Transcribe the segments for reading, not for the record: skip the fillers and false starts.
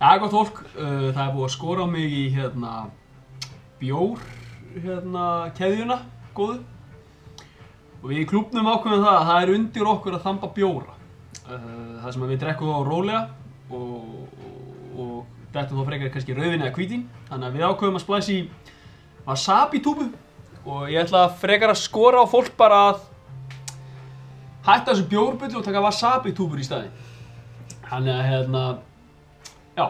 Já, gott fólk, það er búið að skora á mig í bjór keðjuna góðu og við í klúbbnum ákveðum það að það er undir okkur að þamba bjóra það sem við drekkum þá rólega og dettum þá frekar kannski rauðvín eða hvítín þannig að við ákveðum að splæsa í wasabi túbu og ég ætla frekar að skora á fólk bara að hætta þessu bjórbulli og taka wasabi túbur í staðinn þannig að já,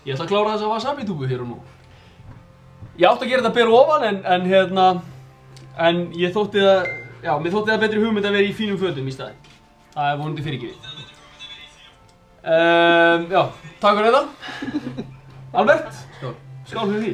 ég ætla að klára þessa wasabi-túbu hér og nú. Ég átti að gera þetta ber ofan en ég þótti það, já, mér þótti það betri hugmynd að vera í fínum fötum í staðinn. Það er vonandi fyrirgefið. Já, takk fyrir þetta. Albert, skál fyrir því.